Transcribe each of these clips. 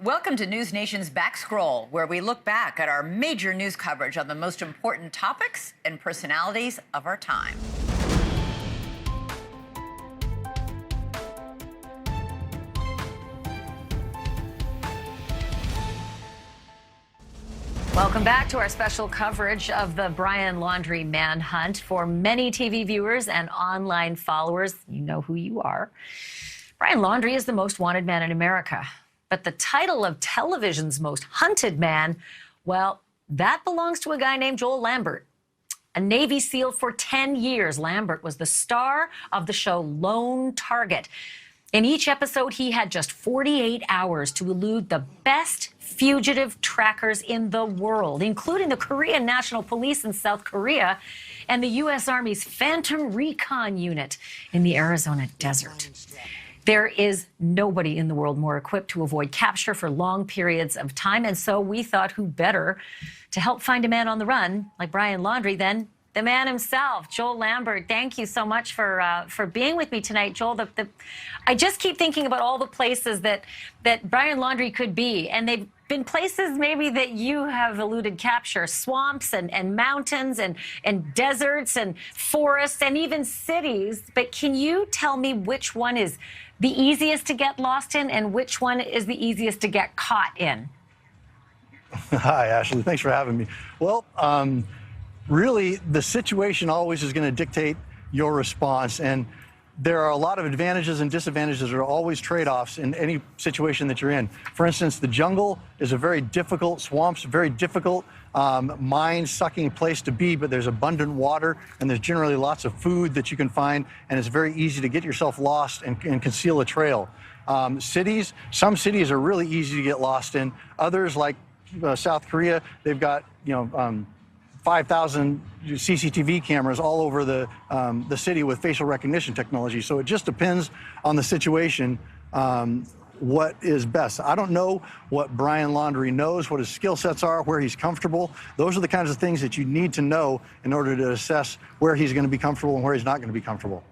Welcome to NewsNation's Backscroll, where we look back at our major news coverage on the most important topics and personalities of our time. Welcome back to our special coverage of the Brian Laundrie manhunt. For many TV viewers and online followers, you know who you are. Brian Laundrie is the most wanted man in America. But the title of television's most hunted man, well, that belongs to a guy named Joel Lambert. A Navy SEAL for 10 years, Lambert was the star of the show Lone Target. In each episode, he had just 48 hours to elude the best fugitive trackers in the world, including the Korean National Police in South Korea and the U.S. Army's Phantom Recon Unit in the Arizona desert. There is nobody in the world more equipped to avoid capture for long periods of time, and so we thought who better to help find a man on the run like Brian Laundrie than the man himself, Joel Lambert. Thank you so much for being with me tonight, Joel. I just keep thinking about all the places that Brian Laundrie could be, and they've been places maybe that you have eluded capture, swamps and mountains and deserts and forests and even cities. But can you tell me which one is the easiest to get lost in and which one is the easiest to get caught in? Hi, Ashley. Thanks for having me. Well, really, the situation always is going to dictate your response. And there are a lot of advantages and disadvantages. There are always trade-offs in any situation that you're in. For instance, the jungle is a very difficult, swamps, very difficult, mind-sucking place to be, but there's abundant water and there's generally lots of food that you can find, and it's very easy to get yourself lost and conceal a trail. Some cities are really easy to get lost in. Others, like South Korea, they've got, 5,000 CCTV cameras all over the city with facial recognition technology. So it just depends on the situation, what is best. I don't know what Brian Laundrie knows, what his skill sets are, where he's comfortable. Those are the kinds of things that you need to know in order to assess where he's going to be comfortable and where he's not going to be comfortable.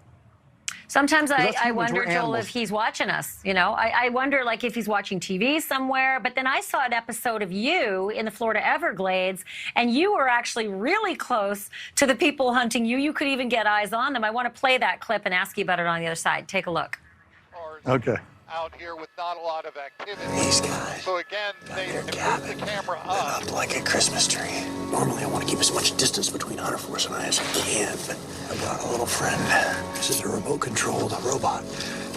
Sometimes I wonder, Joel, if he's watching us. I wonder, like, if he's watching TV somewhere. But then I saw an episode of you in the Florida Everglades, and you were actually really close to the people hunting you. You could even get eyes on them. I want to play that clip and ask you about it on the other side. Take a look. Okay. Out here with not a lot of activity. These guys. So again, they moved the camera up like a Christmas tree. Normally I want to keep as much distance between Hunter Force and I as I can, but I got a little friend. This is a remote-controlled robot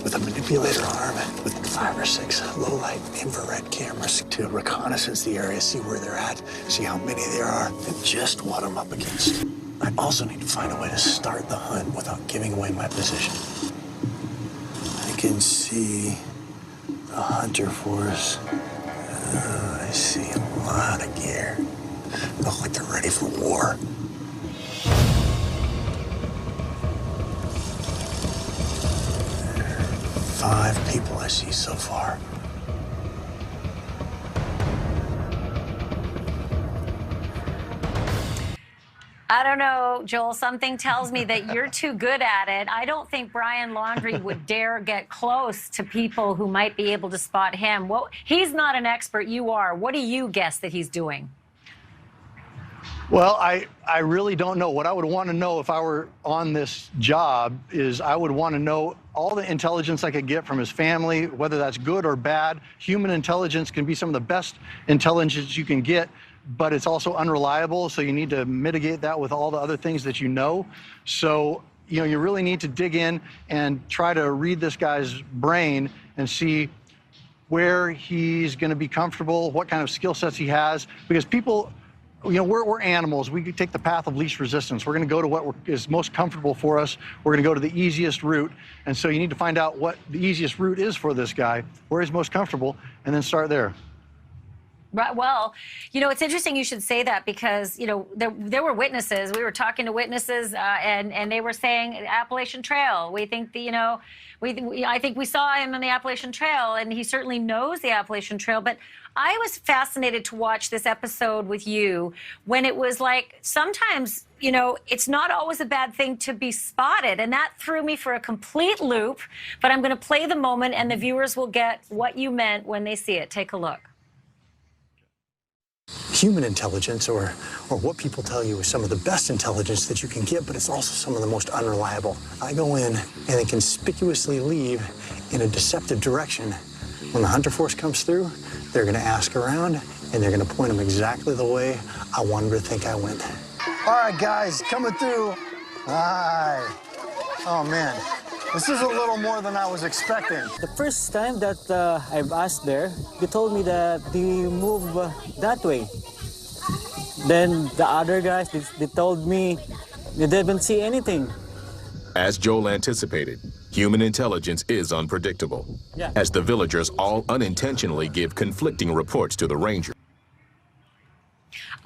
with a manipulator arm with 5 or 6 low-light infrared cameras to reconnaissance the area, see where they're at, see how many there are, and just what I'm up against. I also need to find a way to start the hunt without giving away my position. I can see the Hunter Force. I see a lot of gear. Look like they're ready for war. There are 5 people I see so far. I don't know, Joel. Something tells me that you're too good at it. I don't think Brian Laundrie would dare get close to people who might be able to spot him. Well, he's not an expert. You are. What do you guess that he's doing? Well, I really don't know. What I would want to know if I were on this job is I would want to know all the intelligence I could get from his family, whether that's good or bad. Human intelligence can be some of the best intelligence you can get, but it's also unreliable, so you need to mitigate that with all the other things that you know. So, you really need to dig in and try to read this guy's brain and see where he's going to be comfortable, what kind of skill sets he has, because people, we're animals. We take the path of least resistance. We're going to go to what is most comfortable for us. We're going to go to the easiest route. And so you need to find out what the easiest route is for this guy, where he's most comfortable, and then start there. Right. Well, it's interesting you should say that because, there were witnesses. We were talking to witnesses and they were saying Appalachian Trail. We think I think we saw him on the Appalachian Trail, and he certainly knows the Appalachian Trail. But I was fascinated to watch this episode with you when it was like sometimes, it's not always a bad thing to be spotted. And that threw me for a complete loop. But I'm going to play the moment and the viewers will get what you meant when they see it. Take a look. Human intelligence, or what people tell you, is some of the best intelligence that you can get, but it's also some of the most unreliable. I go in and then conspicuously leave in a deceptive direction. When the hunter force comes through, they're going to ask around, and they're going to point them exactly the way I wanted to think I went. All right, guys, coming through. Hi. Oh, man. This is a little more than I was expecting. The first time that I've asked there, they told me that they move that way. Then the other guys, they told me they didn't see anything. As Joel anticipated, human intelligence is unpredictable, as the villagers all unintentionally give conflicting reports to the ranger.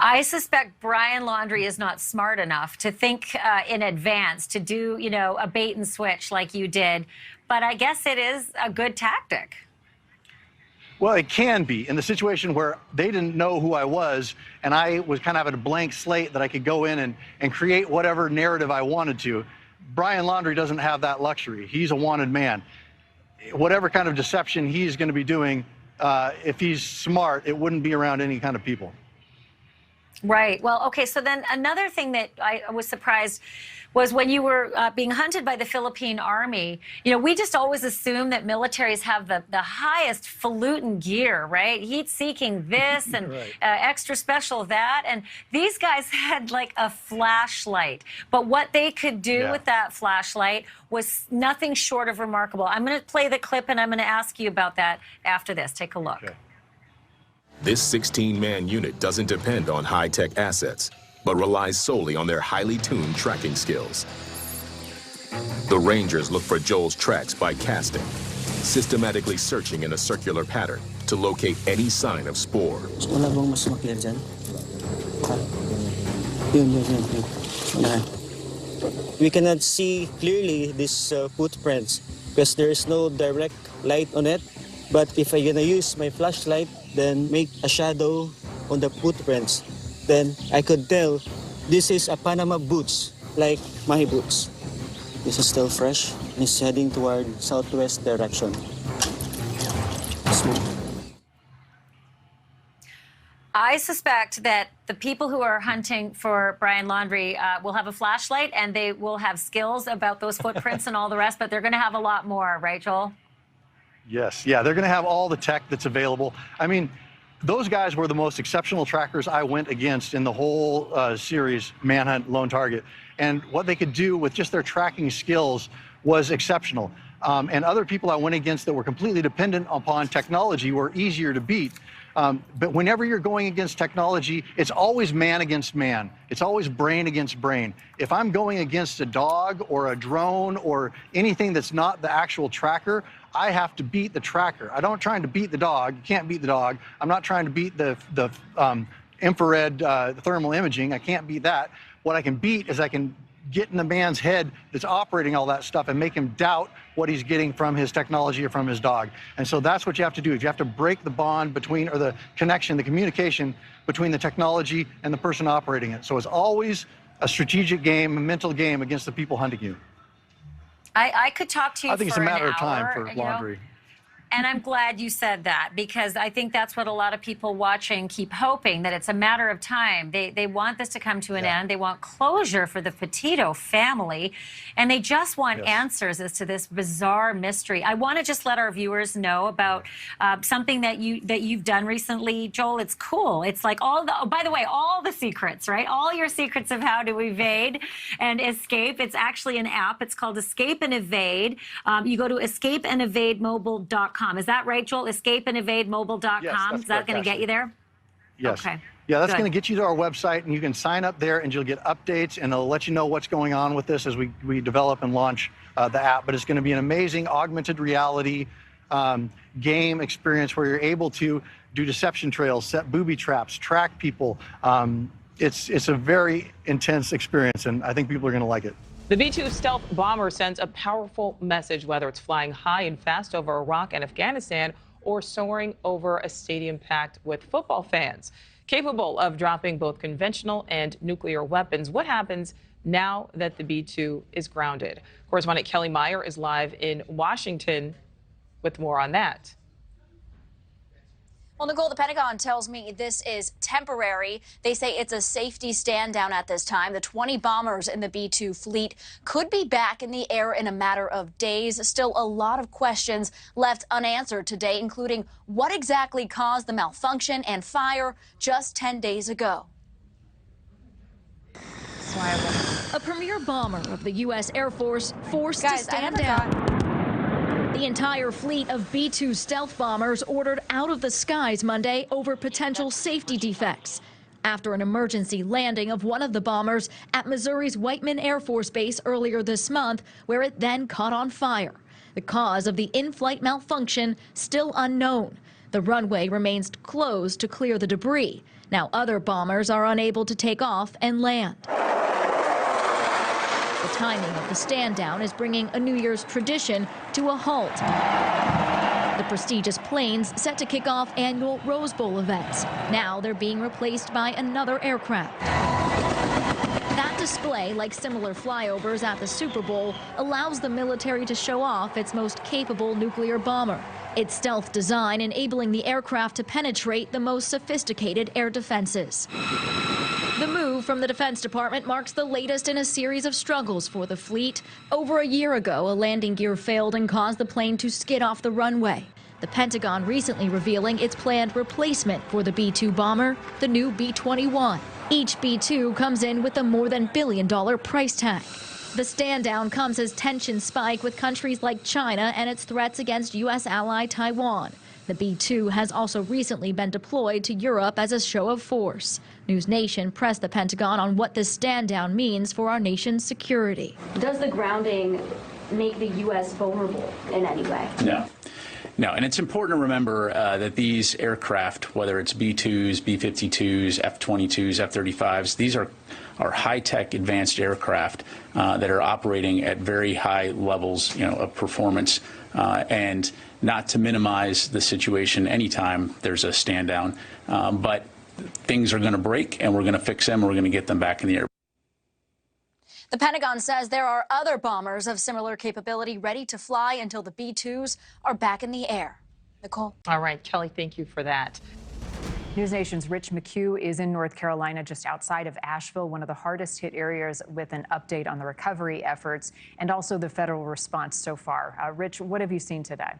I suspect Brian Laundrie is not smart enough to think in advance to do, a bait and switch like you did. But I guess it is a good tactic. Well, it can be in the situation where they didn't know who I was, and I was kind of at a blank slate that I could go in and create whatever narrative I wanted to. Brian Laundrie doesn't have that luxury. He's a wanted man. Whatever kind of deception he's going to be doing, if he's smart, it wouldn't be around any kind of people. Right. Well, okay. So then another thing that I was surprised was when you were being hunted by the Philippine Army. We just always assume that militaries have the highest falutin gear, right? Heat-seeking this and Right. Extra special that. And these guys had like a flashlight. But what they could do with that flashlight was nothing short of remarkable. I'm going to play the clip and I'm going to ask you about that after this. Take a look. Okay. This 16-man unit doesn't depend on high-tech assets, but relies solely on their highly tuned tracking skills. The Rangers look for Joel's tracks by casting, systematically searching in a circular pattern to locate any sign of spoor. Wala bang mas makita dyan? Yun. We cannot see clearly these footprints because there is no direct light on it. But if I'm gonna use my flashlight, then make a shadow on the footprints, then I could tell this is a Panama boots, like my boots. This is still fresh and it's heading toward southwest direction. Smooth. I suspect that the people who are hunting for Brian Laundrie will have a flashlight and they will have skills about those footprints and all the rest, but they're going to have a lot more, right, Joel? Yes, yeah, they're going to have all the tech that's available. I mean, those guys were the most exceptional trackers I went against in the whole series, Manhunt, Lone Target. And what they could do with just their tracking skills was exceptional. And other people I went against that were completely dependent upon technology were easier to beat. But whenever you're going against technology, it's always man against man. It's always brain against brain. If I'm going against a dog or a drone or anything that's not the actual tracker, I have to beat the tracker. I don't try to beat the dog. You can't beat the dog. I'm not trying to beat the infrared thermal imaging. I can't beat that. What I can beat is I can get in the man's head that's operating all that stuff and make him doubt what he's getting from his technology or from his dog. And so that's what you have to do. You have to break the bond between, or the connection, the communication between the technology and the person operating it. So it's always a strategic game, a mental game against the people hunting you. I could talk to you for an hour. I think it's a matter of time for Laundrie. And I'm glad you said that, because I think that's what a lot of people watching keep hoping, that it's a matter of time. They want this to come to an end. They want closure for the Petito family, and they just want answers as to this bizarre mystery. I want to just let our viewers know about something that you've done recently, Joel. It's cool. It's like by the way, all the secrets, right? All your secrets of how to evade and escape. It's actually an app. It's called Escape and Evade. You go to escapeandevademobile.com. Is that right, Joel? Escapeandevademobile.com. Yes, Is that going to get you there? Yes. Okay. Yeah, that's Good. going to get you to our website, and you can sign up there, and you'll get updates, and it'll let you know what's going on with this as we develop and launch the app. But it's going to be an amazing augmented reality game experience where you're able to do deception trails, set booby traps, track people. It's a very intense experience, and I think people are going to like it. The B-2 stealth bomber sends a powerful message, whether it's flying high and fast over Iraq and Afghanistan or soaring over a stadium packed with football fans. Capable of dropping both conventional and nuclear weapons. What happens now that the B-2 is grounded? Correspondent Kelly Meyer is live in Washington with more on that. Well, Nicole, the Pentagon tells me this is temporary. They say it's a safety stand down at this time. The 20 bombers in the B-2 fleet could be back in the air in a matter of days. Still a lot of questions left unanswered today, including what exactly caused the malfunction and fire just 10 days ago. A premier bomber of the U.S. Air Force forced to stand down. The entire fleet of B-2 stealth bombers ordered out of the skies Monday over potential safety defects after an emergency landing of one of the bombers at Missouri's Whiteman Air Force Base earlier this month, where it then caught on fire. The cause of the in-flight malfunction still unknown. The runway remains closed to clear the debris. Now other bombers are unable to take off and land. The timing of the stand down is bringing a New Year's tradition to a halt. The prestigious planes set to kick off annual Rose Bowl events. Now they're being replaced by another aircraft. That display, like similar flyovers at the Super Bowl, allows the military to show off its most capable nuclear bomber. Its stealth design enabling the aircraft to penetrate the most sophisticated air defenses. The move from the Defense Department marks the latest in a series of struggles for the fleet. Over a year ago, a landing gear failed and caused the plane to skid off the runway. The Pentagon recently revealing its planned replacement for the B-2 bomber, the new B-21. Each B-2 comes in with a more than $1 billion price tag. The stand down comes as tensions spike with countries like China and its threats against U.S. ally Taiwan. The B-2 has also recently been deployed to Europe as a show of force. NewsNation pressed the Pentagon on what this stand-down means for our nation's security. Does the grounding make the U.S. vulnerable in any way? No, and it's important to remember that these aircraft, whether it's B-2s, B-52s, F-22s, F-35s, these are high-tech advanced aircraft that are operating at very high levels, of performance, and not to minimize the situation anytime there's a stand down, but things are going to break and we're going to fix them and we're going to get them back in the air. The Pentagon says there are other bombers of similar capability ready to fly until the B-2s are back in the air. Nicole. All right, Kelly, thank you for that. NewsNation's Rich McHugh is in North Carolina, just outside of Asheville, one of the hardest hit areas, with an update on the recovery efforts and also the federal response so far. Rich, what have you seen today?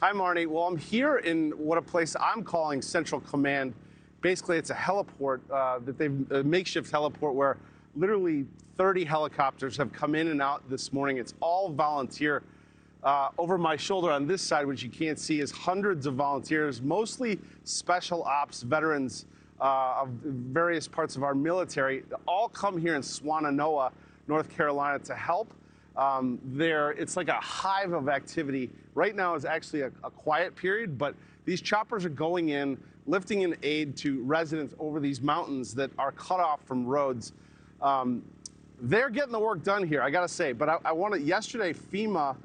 Hi, Marnie. Well, I'm here in a place I'm calling Central Command. Basically, it's a heliport a makeshift heliport where literally 30 helicopters have come in and out this morning. It's all volunteer. Over my shoulder on this side, which you can't see, is hundreds of volunteers, mostly special ops veterans of various parts of our military, all come here in Swannanoa, North Carolina to help. It's like a hive of activity. Right now is actually a quiet period, but these choppers are going in, lifting in aid to residents over these mountains that are cut off from roads. They're getting the work done here, I gotta say, but yesterday FEMA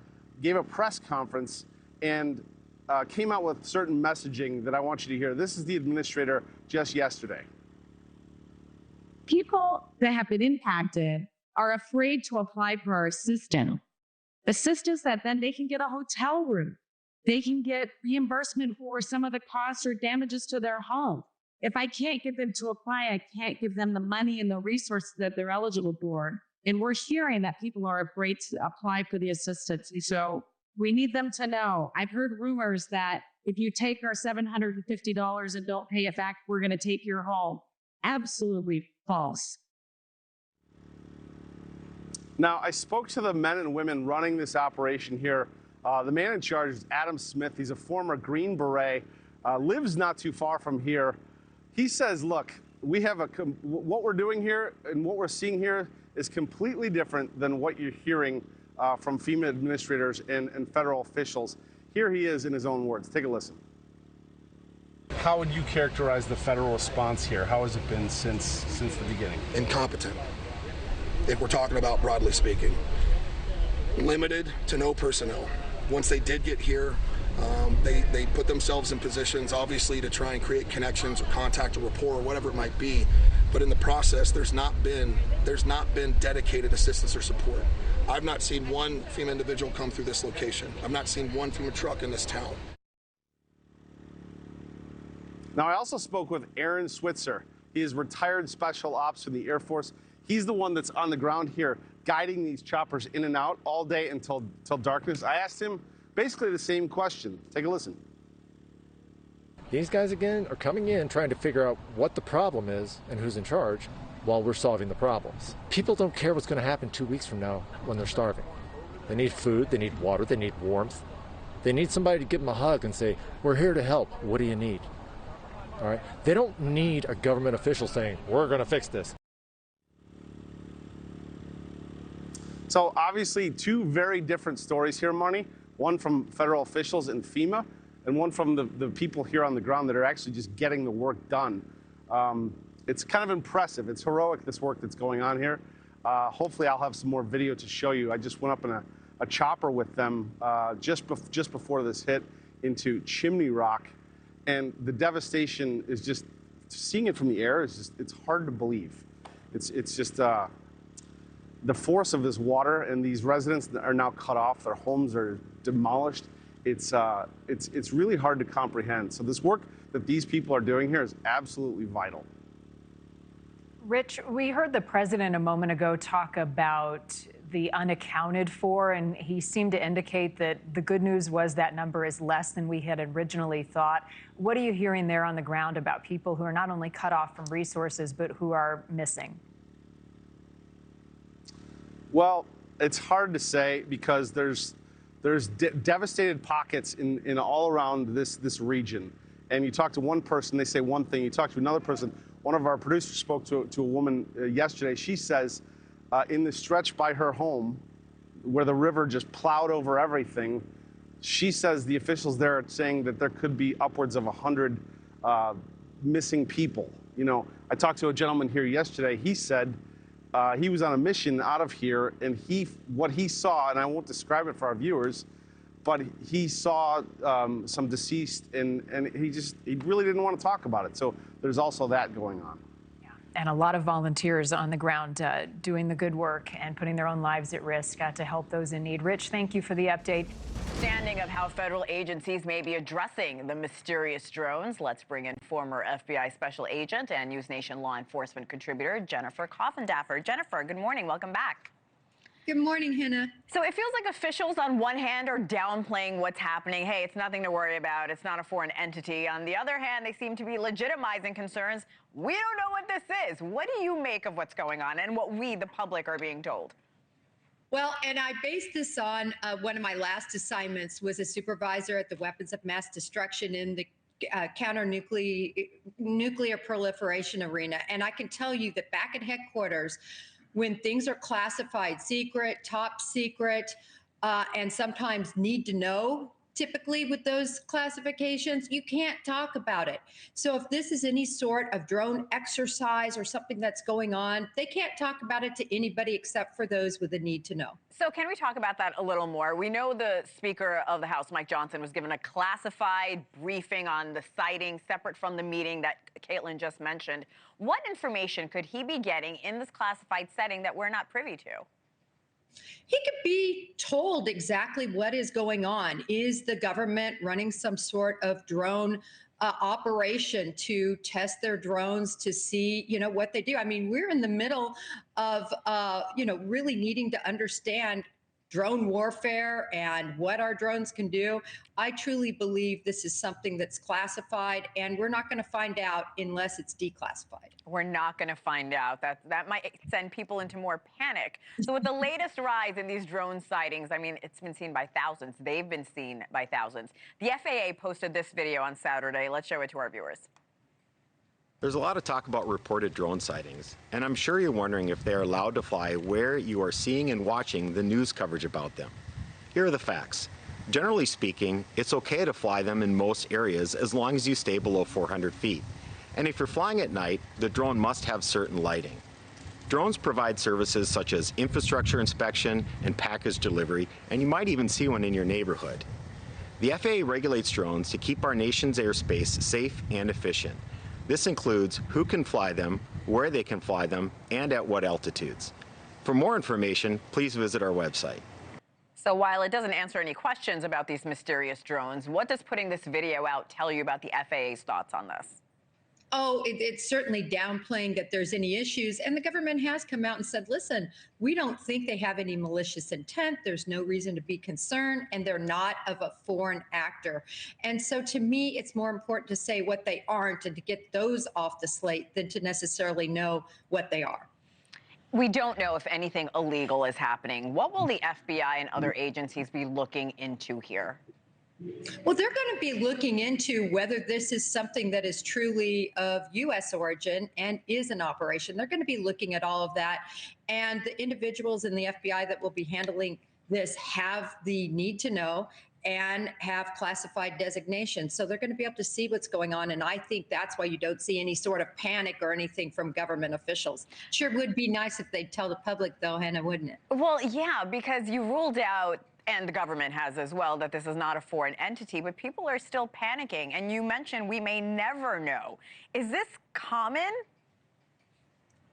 gave a press conference and came out with certain messaging that I want you to hear. This is the administrator just yesterday. People that have been impacted are afraid to apply for our assistance. Assistance that then they can get a hotel room. They can get reimbursement for some of the costs or damages to their home. If I can't get them to apply, I can't give them the money and the resources that they're eligible for. And we're hearing that people are afraid to apply for the assistance. So we need them to know. I've heard rumors that if you take our $750 and don't pay it back, we're going to take your home. Absolutely false. Now, I spoke to the men and women running this operation here. The man in charge is Adam Smith. He's a former Green Beret, lives not too far from here. He says, look, we have what we're doing here and what we're seeing here is completely different than what you're hearing from FEMA administrators and federal officials. Here he is in his own words. Take a listen. How would you characterize the federal response here? How has it been since the beginning? Incompetent, if we're talking about broadly speaking. Limited to no personnel. Once they did get here, they put themselves in positions, obviously, to try and create connections or contact or rapport or whatever it might be. But in the process, there's not been dedicated assistance or support. I've not seen one FEMA individual come through this location. I've not seen one FEMA truck in this town. Now, I also spoke with Aaron Switzer. He is retired special ops from the Air Force. He's the one that's on the ground here, guiding these choppers in and out all day until darkness. I asked him basically the same question. Take a listen. These guys, again, are coming in trying to figure out what the problem is and who's in charge while we're solving the problems. People don't care what's going to happen 2 weeks from now when they're starving. They need food, they need water, they need warmth. They need somebody to give them a hug and say, we're here to help. What do you need? All right? They don't need a government official saying, we're going to fix this. So obviously, two very different stories here, Marnie. One from federal officials in FEMA, and one from the people here on the ground that are actually just getting the work done. It's kind of impressive. It's heroic, this work that's going on here. Hopefully, I'll have some more video to show you. I just went up in a chopper with them just before this hit into Chimney Rock, and the devastation is just, seeing it from the air is just, it's hard to believe. It's just the force of this water, and these residents are now cut off. Their homes are demolished. It's really hard to comprehend. So this work that these people are doing here is absolutely vital. Rich, we heard the president a moment ago talk about the unaccounted for, and he seemed to indicate that the good news was that number is less than we had originally thought. What are you hearing there on the ground about people who are not only cut off from resources, but who are missing? Well, it's hard to say because there's devastated pockets in all around this region. And you talk to one person, they say one thing. You talk to another person. One of our producers spoke to a woman yesterday. She says in the stretch by her home where the river just plowed over everything, she says the officials there are saying that there could be upwards of 100 missing people. You know, I talked to a gentleman here yesterday. He said he was on a mission out of here, and what he saw, and I won't describe it for our viewers, but he saw some deceased, and he really didn't want to talk about it. So there's also that going on. Yeah. And a lot of volunteers on the ground doing the good work and putting their own lives at risk to help those in need. Rich, thank you for the update. Understanding of how federal agencies may be addressing the mysterious drones. Let's bring in former FBI special agent and NewsNation law enforcement contributor Jennifer Coffindaffer. Jennifer, good morning. Welcome back. Good morning, Hannah. So it feels like officials on one hand are downplaying what's happening. Hey, it's nothing to worry about. It's not a foreign entity. On the other hand, they seem to be legitimizing concerns. We don't know what this is. What do you make of what's going on and what we, the public, are being told? Well, and I based this on one of my last assignments was a supervisor at the Weapons of Mass Destruction in the nuclear proliferation arena. And I can tell you that back at headquarters, when things are classified secret, top secret, and sometimes need to know, typically with those classifications, you can't talk about it. So if this is any sort of drone exercise or something that's going on, they can't talk about it to anybody except for those with a need to know. So can we talk about that a little more? We know the Speaker of the House, Mike Johnson, was given a classified briefing on the sighting separate from the meeting that Caitlin just mentioned. What information could he be getting in this classified setting that we're not privy to? He could be told exactly what is going on. Is the government running some sort of drone operation to test their drones to see, what they do? I mean, we're in the middle of, really needing to understand drone warfare and what our drones can do. I truly believe this is something that's classified, and we're not going to find out unless it's declassified. We're not going to find out. That might send people into more panic. So with the latest rise in these drone sightings, I mean, it's been seen by thousands. They've been seen by thousands. The FAA posted this video on Saturday. Let's show it to our viewers. There's a lot of talk about reported drone sightings, and I'm sure you're wondering if they're allowed to fly where you are seeing and watching the news coverage about them. Here are the facts. Generally speaking, it's okay to fly them in most areas as long as you stay below 400 feet. And if you're flying at night, the drone must have certain lighting. Drones provide services such as infrastructure inspection and package delivery, and you might even see one in your neighborhood. The FAA regulates drones to keep our nation's airspace safe and efficient. This includes who can fly them, where they can fly them, and at what altitudes. For more information, please visit our website. So while it doesn't answer any questions about these mysterious drones, what does putting this video out tell you about the FAA's thoughts on this? Oh, it's certainly downplaying that there's any issues. And the government has come out and said, listen, we don't think they have any malicious intent. There's no reason to be concerned, and they're not of a foreign actor. And so to me, it's more important to say what they aren't and to get those off the slate than to necessarily know what they are. We don't know if anything illegal is happening. What will the FBI and other agencies be looking into here? Well, they're going to be looking into whether this is something that is truly of U.S. origin and is an operation. They're going to be looking at all of that. And the individuals in the FBI that will be handling this have the need to know and have classified designations. So they're going to be able to see what's going on. And I think that's why you don't see any sort of panic or anything from government officials. Sure would be nice if they'd tell the public, though, Hannah, wouldn't it? Well, yeah, because you ruled out, and the government has as well, that this is not a foreign entity, but people are still panicking. And you mentioned we may never know. Is this common?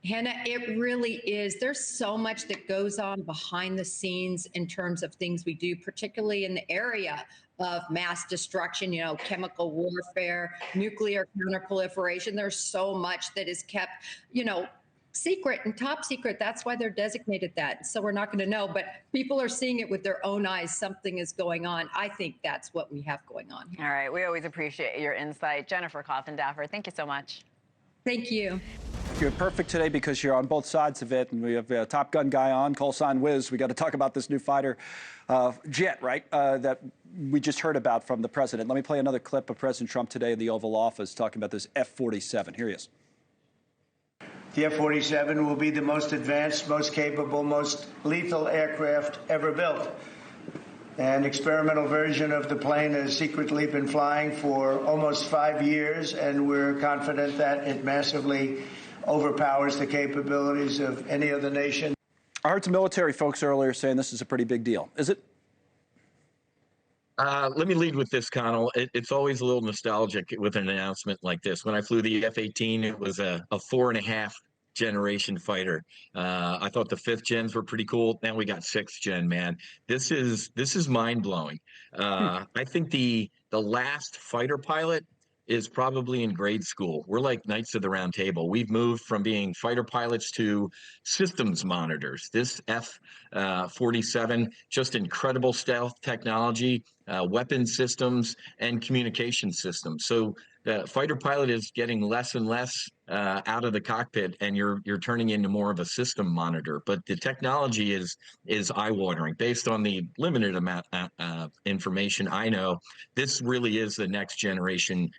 Hannah, it really is. There's so much that goes on behind the scenes in terms of things we do, particularly in the area of mass destruction, you know, chemical warfare, nuclear counterproliferation. There's so much that is kept, you know, secret and top secret. That's why they're designated that. So we're not going to know, but people are seeing it with their own eyes. Something is going on. I think that's what we have going on here. All right. We always appreciate your insight. Jennifer Coffin-Daffer, thank you so much. Thank you. You're perfect today because you're on both sides of it, and we have a Top Gun guy on, call sign Wiz. We got to talk about this new fighter jet, right, that we just heard about from the president. Let me play another clip of President Trump today in the Oval Office talking about this F-47. Here he is. The F-47 will be the most advanced, most capable, most lethal aircraft ever built. An experimental version of the plane has secretly been flying for almost 5 years, and we're confident that it massively overpowers the capabilities of any other nation. I heard some military folks earlier saying this is a pretty big deal. Is it? Let me lead with this, Connell. It's always a little nostalgic with an announcement like this. When I flew the F-18, it was a 4.5 generation fighter. I thought the 5th gens were pretty cool. Now we got 6th gen, man. This is mind blowing. I think the last fighter pilot is probably in grade school. We're like Knights of the Round Table. We've moved from being fighter pilots to systems monitors. This F-47, just incredible stealth technology, weapon systems, and communication systems. So the fighter pilot is getting less and less out of the cockpit, and you're turning into more of a system monitor. But the technology is eye-watering. Based on the limited amount of information I know, this really is the next generation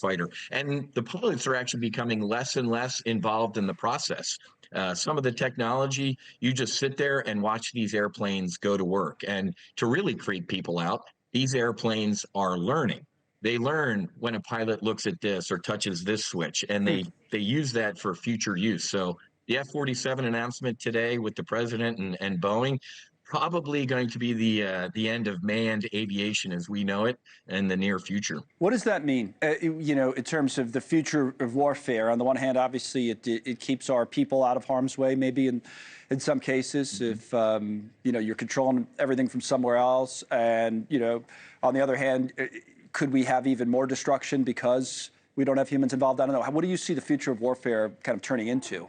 fighter. And the pilots are actually becoming less and less involved in the process. Some of the technology, you just sit there and watch these airplanes go to work. And to really creep people out, these airplanes are learning. They learn when a pilot looks at this or touches this switch, and they use that for future use. So the F-47 announcement today with the president and Boeing, probably going to be the end of manned aviation as we know it in the near future. What does that mean, you know, in terms of the future of warfare? On the one hand, obviously, it keeps our people out of harm's way, maybe in some cases, if, you know, you're controlling everything from somewhere else. And, you know, on the other hand, could we have even more destruction because we don't have humans involved? I don't know. What do you see the future of warfare kind of turning into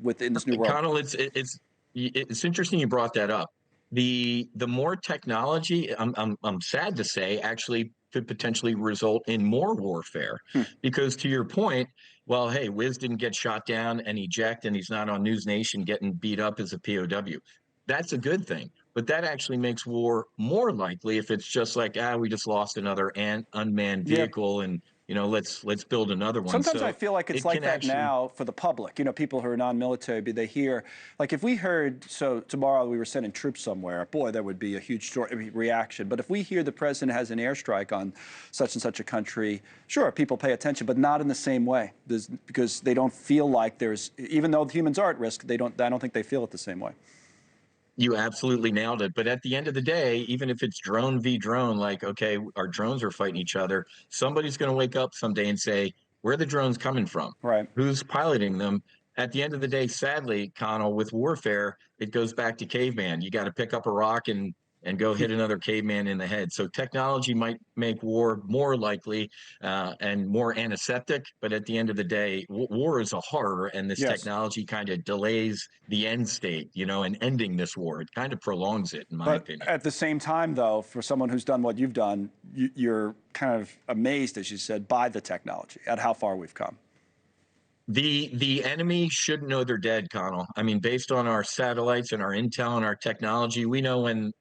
within this new world? Connell, it's interesting you brought that up. The more technology, I'm sad to say, actually could potentially result in more warfare. Because to your point, well, hey, Wiz didn't get shot down and eject, and he's not on NewsNation getting beat up as a POW. That's a good thing. But that actually makes war more likely if it's just like, we just lost another unmanned vehicle, and let's build another one. Sometimes So I feel like it's it like can that actually, now for the public, people who are non-military, but they hear, like if we heard, so tomorrow we were sending troops somewhere, boy, that would be a huge reaction. But if we hear the president has an airstrike on such and such a country, sure, people pay attention, but not in the same way, because they don't feel like even though humans are at risk, I don't think they feel it the same way. you absolutely nailed it. But at the end of the day, even if it's drone v drone, like, okay, our drones are fighting each other, somebody's going to wake up someday and say, where are the drones coming from? Right. Who's piloting them? At the end of the day, sadly, Connell, with warfare, it goes back to caveman. You got to pick up a rock and go hit another caveman in the head. So technology might make war more likely and more antiseptic, but at the end of the day, war is a horror, and this technology kind of delays the end state, and ending this war. It kind of prolongs it, in my opinion. At the same time, though, for someone who's done what you've done, you're kind of amazed, as you said, by the technology, at how far we've come. The enemy should know they're dead, Connell. I mean, based on our satellites and our intel and our technology, we know when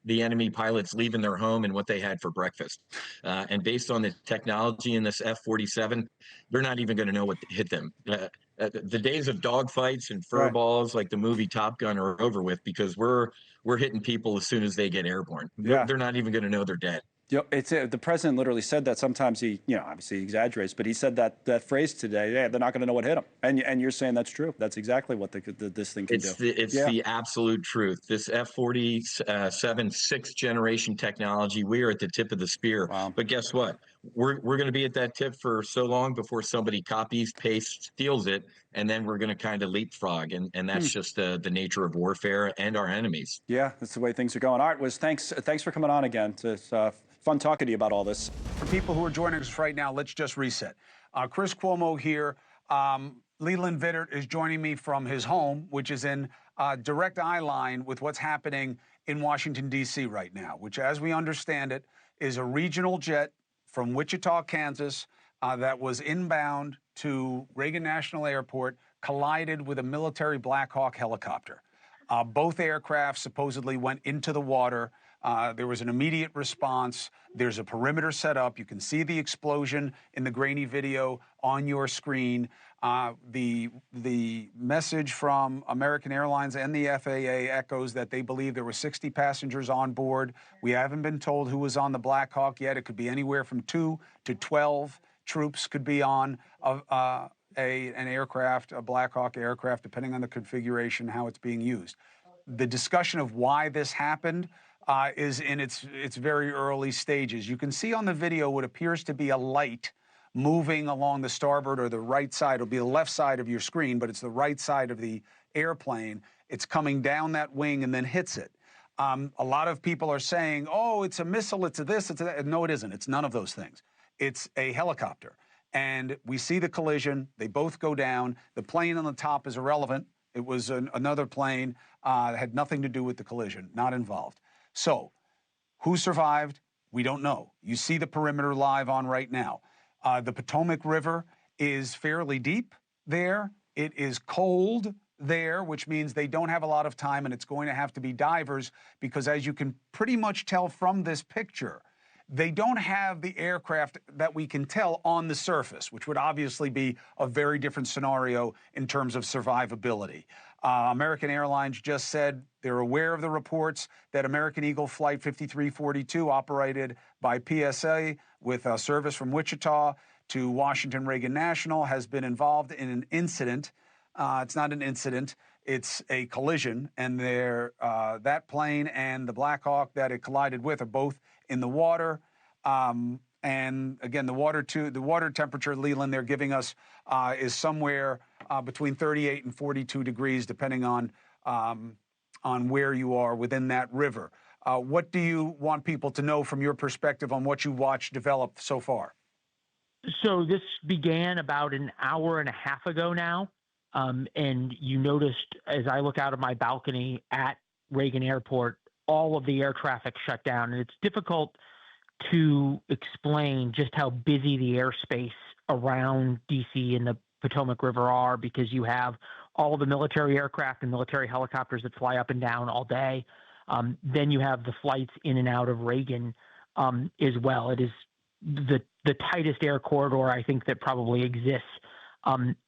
the enemy pilot's leaving their home and what they had for breakfast. And based on the technology in this F-47, they're not even going to know what hit them. The days of dogfights and fur balls like the movie Top Gun are over with, because we're hitting people as soon as they get airborne. They're not even going to know they're dead. The president literally said that. Sometimes he, obviously exaggerates, but he said that phrase today. Yeah, they're not going to know what hit them, and you're saying that's true. That's exactly what this thing can do. It's the absolute truth. This F-47 sixth generation technology, we are at the tip of the spear. Wow. But guess what? We're going to be at that tip for so long before somebody copies, pastes, steals it, and then we're going to kind of leapfrog, and that's just the nature of warfare and our enemies. Yeah, that's the way things are going. All right, thanks for coming on again. It's fun talking to you about all this. For people who are joining us right now, let's just reset. Chris Cuomo here. Leland Vittert is joining me from his home, which is in direct eye line with what's happening in Washington, D.C. right now, which, as we understand it, is a regional jet from Wichita, Kansas, that was inbound to Reagan National Airport, collided with a military Black Hawk helicopter. Both aircraft supposedly went into the water. There was an immediate response. There's a perimeter set up. You can see the explosion in the grainy video on your screen. The message from American Airlines and the FAA echoes that they believe there were 60 passengers on board. We haven't been told who was on the Black Hawk yet. It could be anywhere from 2 to 12 troops could be on an aircraft, a Black Hawk aircraft, depending on the configuration, how it's being used. The discussion of why this happened is in its very early stages. You can see on the video what appears to be a light moving along the starboard or the right side. It'll be the left side of your screen, but it's the right side of the airplane. It's coming down that wing and then hits it. A lot of people are saying, oh, it's a missile, it's a this, it's a that. No, it isn't. It's none of those things. It's a helicopter. And we see the collision. They both go down. The plane on the top is irrelevant. It was another plane that had nothing to do with the collision, not involved. So who survived? We don't know. You see the perimeter live on right now. The Potomac River is fairly deep there. It is cold there, which means they don't have a lot of time, and it's going to have to be divers because, as you can pretty much tell from this picture, they don't have the aircraft that we can tell on the surface, which would obviously be a very different scenario in terms of survivability. American Airlines just said they're aware of the reports that American Eagle Flight 5342, operated by PSA with a service from Wichita to Washington Reagan National, has been involved in an incident. It's not an incident, it's a collision, and that plane and the Black Hawk that it collided with are both in the water. And again, the water temperature, Leland, they're giving us is somewhere between 38 and 42 degrees, depending on where you are within that river. What do you want people to know from your perspective on what you watched develop so far? So this began about an hour and a half ago now. And you noticed, as I look out of my balcony at Reagan Airport, all of the air traffic shut down. And it's difficult to explain just how busy the airspace around D.C. and the Potomac River are, because you have all the military aircraft and military helicopters that fly up and down all day. Then you have the flights in and out of Reagan as well. It is the tightest air corridor I think that probably exists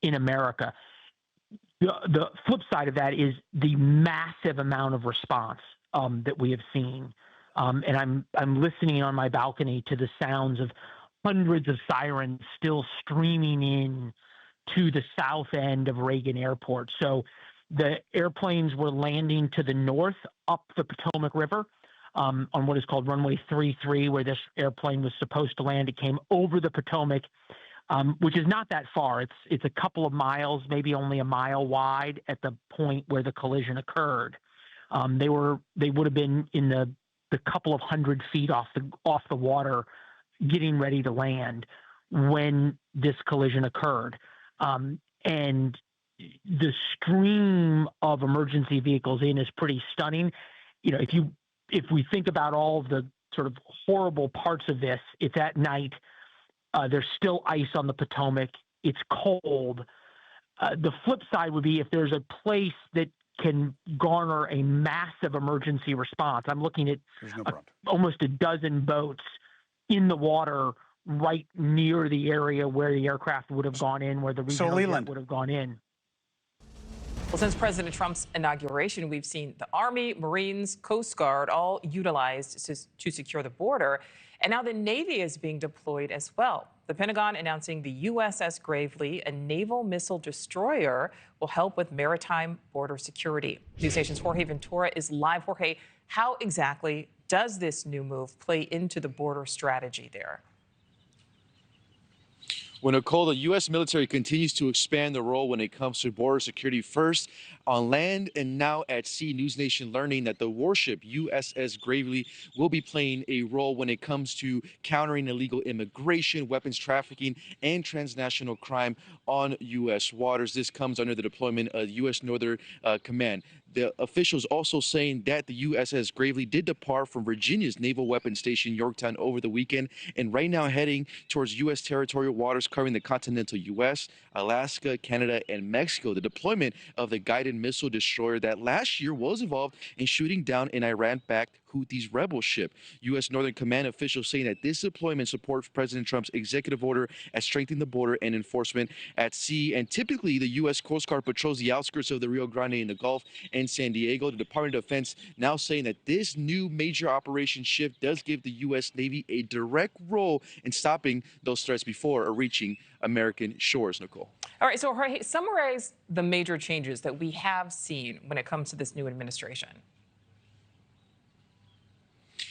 in America. The flip side of that is the massive amount of response that we have seen. And I'm listening on my balcony to the sounds of hundreds of sirens still streaming in to the south end of Reagan Airport. So the airplanes were landing to the north up the Potomac River on what is called runway 33, where this airplane was supposed to land. It came over the Potomac, which is not that far. It's a couple of miles, maybe only a mile wide at the point where the collision occurred. They would have been in the couple of 100 feet off the water, getting ready to land when this collision occurred. And the stream of emergency vehicles in is pretty stunning. You know, if we think about all of the sort of horrible parts of this, it's at night. There's still ice on the Potomac. It's cold. The flip side would be if there's a place that can garner a massive emergency response. I'm looking at almost a dozen boats in the water right near the area where the aircraft would have gone in, where the regional jet would have gone in. Well, since President Trump's inauguration, we've seen the Army, Marines, Coast Guard all utilized to secure the border. And now the Navy is being deployed as well. The Pentagon announcing the USS Gravely, a naval missile destroyer, will help with maritime border security. NewsNation's Jorge Ventura is live. Jorge, how exactly does this new move play into the border strategy there? Well, Nicole, the U.S. military continues to expand the role when it comes to border security, first on land and now at sea. NewsNation learning that the warship USS Gravely will be playing a role when it comes to countering illegal immigration, weapons trafficking, and transnational crime on U.S. waters. This comes under the deployment of U.S. Northern Command. The officials also saying that the USS Gravely did depart from Virginia's Naval Weapons Station, Yorktown, over the weekend, and right now heading towards U.S. territorial waters covering the continental U.S., Alaska, Canada, and Mexico. The deployment of the guided missile destroyer that last year was involved in shooting down an Iran-backed Houthis rebel ship. U.S. Northern Command officials saying that this deployment supports President Trump's executive order at strengthening the border and enforcement at sea. And typically, the U.S. Coast Guard patrols the outskirts of the Rio Grande in the Gulf and San Diego. The Department of Defense now saying that this new major operation shift does give the U.S. Navy a direct role in stopping those threats before reaching American shores, Nicole. All right, so Jorge, summarize the major changes that we have seen when it comes to this new administration.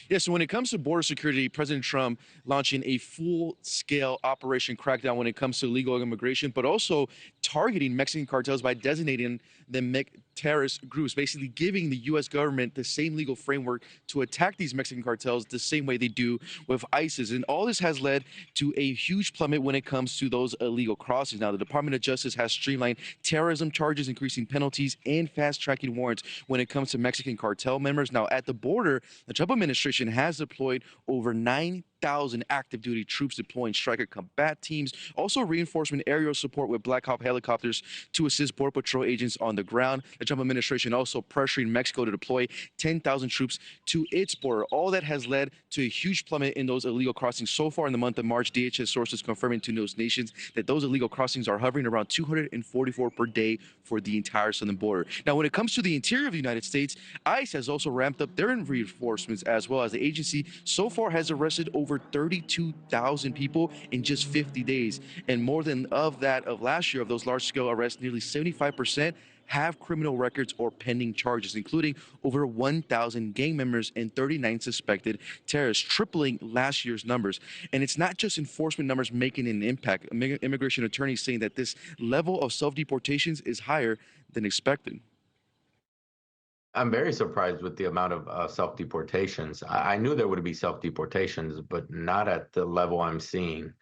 Yeah, so when it comes to border security, President Trump launching a full-scale operation crackdown when it comes to illegal immigration, but also targeting Mexican cartels by designating them terrorist groups, basically giving the U.S. government the same legal framework to attack these Mexican cartels the same way they do with ISIS. And all this has led to a huge plummet when it comes to those illegal crossings. Now, the Department of Justice has streamlined terrorism charges, increasing penalties, and fast-tracking warrants when it comes to Mexican cartel members. Now, at the border, the Trump administration has deployed over 9,000 active duty troops, deploying striker combat teams, also reinforcement aerial support with Black Hawk helicopters to assist Border Patrol agents on the ground. The Trump administration also pressuring Mexico to deploy 10,000 troops to its border. All that has led to a huge plummet in those illegal crossings so far in the month of March. DHS sources confirming to NewsNation that those illegal crossings are hovering around 244 per day for the entire southern border. Now, when it comes to the interior of the United States, ICE has also ramped up their reinforcements as well, as the agency so far has arrested over 32,000 people in just 50 days. And more than of last year, of those large-scale arrests, nearly 75% have criminal records or pending charges, including over 1,000 gang members and 39 suspected terrorists, tripling last year's numbers. And it's not just enforcement numbers making an impact. Immigration attorneys saying that this level of self-deportations is higher than expected. I'm very surprised with the amount of self-deportations. I knew there would be self-deportations, but not at the level I'm seeing.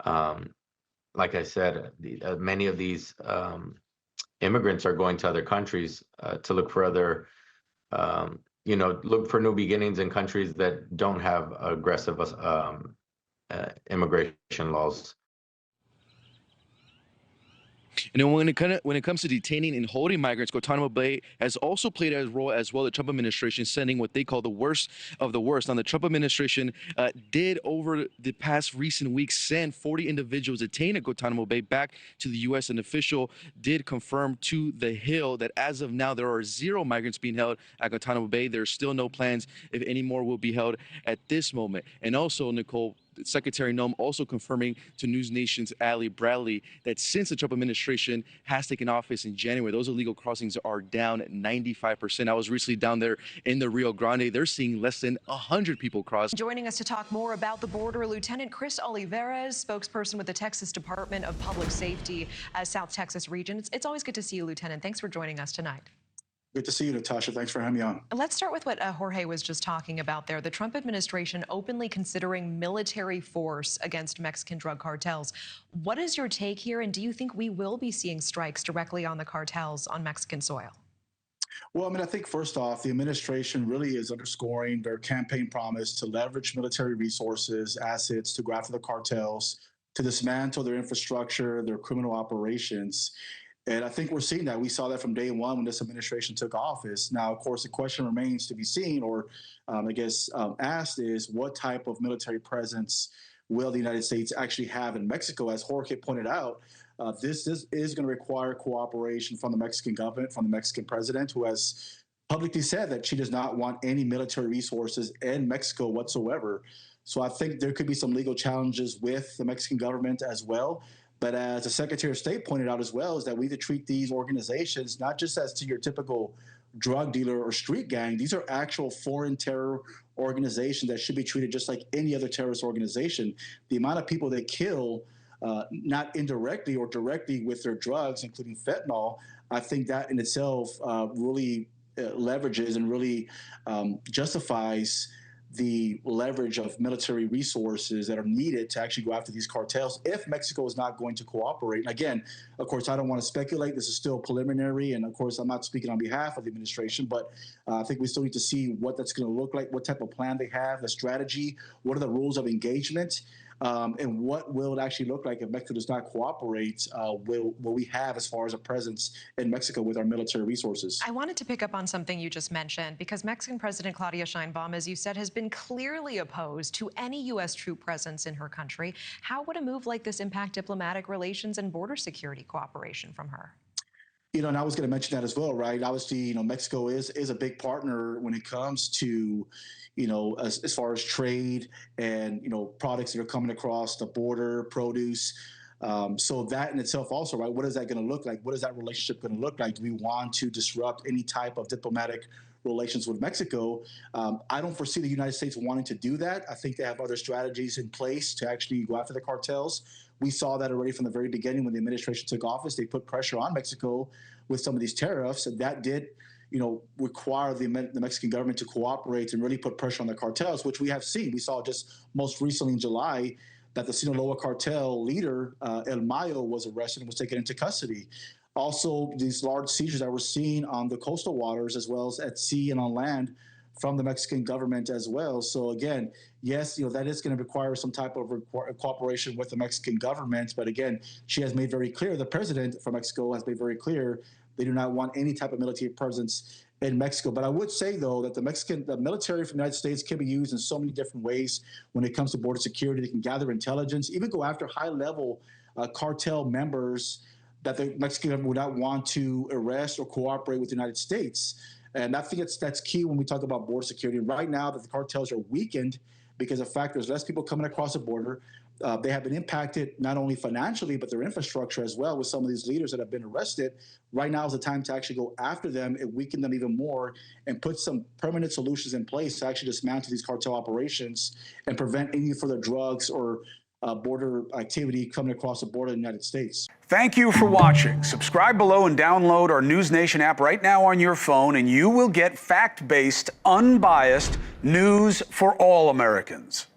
Like I said, many of these immigrants are going to other countries to look for other, look for new beginnings in countries that don't have aggressive immigration laws. And then when it comes to detaining and holding migrants, Guantanamo Bay has also played a role as well. The Trump administration sending what they call the worst of the worst. Now, the Trump administration did over the past recent weeks send 40 individuals detained at Guantanamo Bay back to the U.S. An official did confirm to The Hill that as of now there are 0 migrants being held at Guantanamo Bay. There's still no plans if any more will be held at this moment. And also, Nicole, Secretary Noem also confirming to NewsNation's Ali Bradley that since the Trump administration has taken office in January, those illegal crossings are down 95%. I was recently down there in the Rio Grande. They're seeing less than 100 people cross. Joining us to talk more about the border, Lieutenant Chris Olivares, spokesperson with the Texas Department of Public Safety, South Texas region. It's always good to see you, Lieutenant. Thanks for joining us tonight. Good to see you, Natasha. Thanks for having me on. Let's start with what Jorge was just talking about there. The Trump administration openly considering military force against Mexican drug cartels. What is your take here, and do you think we will be seeing strikes directly on the cartels on Mexican soil? Well, I mean, I think first off, the administration really is underscoring their campaign promise to leverage military resources, assets to go after the cartels, to dismantle their infrastructure, their criminal operations. And I think we're seeing that. We saw that from day one when this administration took office. Now, of course, the question remains to be seen, or asked is, what type of military presence will the United States actually have in Mexico? As Jorge pointed out, this is going to require cooperation from the Mexican government, from the Mexican president, who has publicly said that she does not want any military resources in Mexico whatsoever. So I think there could be some legal challenges with the Mexican government as well. But as the Secretary of State pointed out as well, is that we need to treat these organizations not just as to your typical drug dealer or street gang. These are actual foreign terror organizations that should be treated just like any other terrorist organization. The amount of people they kill, not indirectly or directly with their drugs, including fentanyl, I think that in itself really leverages and really justifies the leverage of military resources that are needed to actually go after these cartels if Mexico is not going to cooperate. And again, of course, I don't want to speculate. This is still preliminary. And of course, I'm not speaking on behalf of the administration, but I think we still need to see what that's going to look like, what type of plan they have, the strategy, what are the rules of engagement, and what will it actually look like if Mexico does not cooperate? Will we have as far as a presence in Mexico with our military resources? I wanted to pick up on something you just mentioned, because Mexican President Claudia Sheinbaum, as you said, has been clearly opposed to any U.S. troop presence in her country. How would a move like this impact diplomatic relations and border security cooperation from her? You know, and I was going to mention that as well, right? Obviously, you know, Mexico is a big partner when it comes to, you know, as far as trade and, you know, products that are coming across the border, produce. So that in itself also, right, what is that going to look like? What is that relationship going to look like? Do we want to disrupt any type of diplomatic relations with Mexico? I don't foresee the United States wanting to do that. I think they have other strategies in place to actually go after the cartels. We saw that already from the very beginning when the administration took office. They put pressure on Mexico with some of these tariffs, and that did, you know, require the Mexican government to cooperate and really put pressure on the cartels, which we have seen. We saw just most recently in July that the Sinaloa cartel leader, El Mayo, was arrested and was taken into custody. Also, these large seizures that we're seeing on the coastal waters as well as at sea and on land from the Mexican government as well. So again, yes, you know, that is going to require some type of cooperation with the Mexican government. But again, she has made very clear, the president from Mexico has made very clear, they do not want any type of military presence in Mexico. But I would say, though, that the military from the United States can be used in so many different ways when it comes to border security. They can gather intelligence, even go after high-level cartel members that the Mexican government would not want to arrest or cooperate with the United States. And I think that's key when we talk about border security. Right now that the cartels are weakened because of the fact there's less people coming across the border, they have been impacted not only financially, but their infrastructure as well with some of these leaders that have been arrested. Right now is the time to actually go after them and weaken them even more and put some permanent solutions in place to actually dismantle these cartel operations and prevent any further drugs or border activity coming across the border in the United States. Thank you for watching. Subscribe below and download our NewsNation app right now on your phone, and you will get fact-based, unbiased news for all Americans.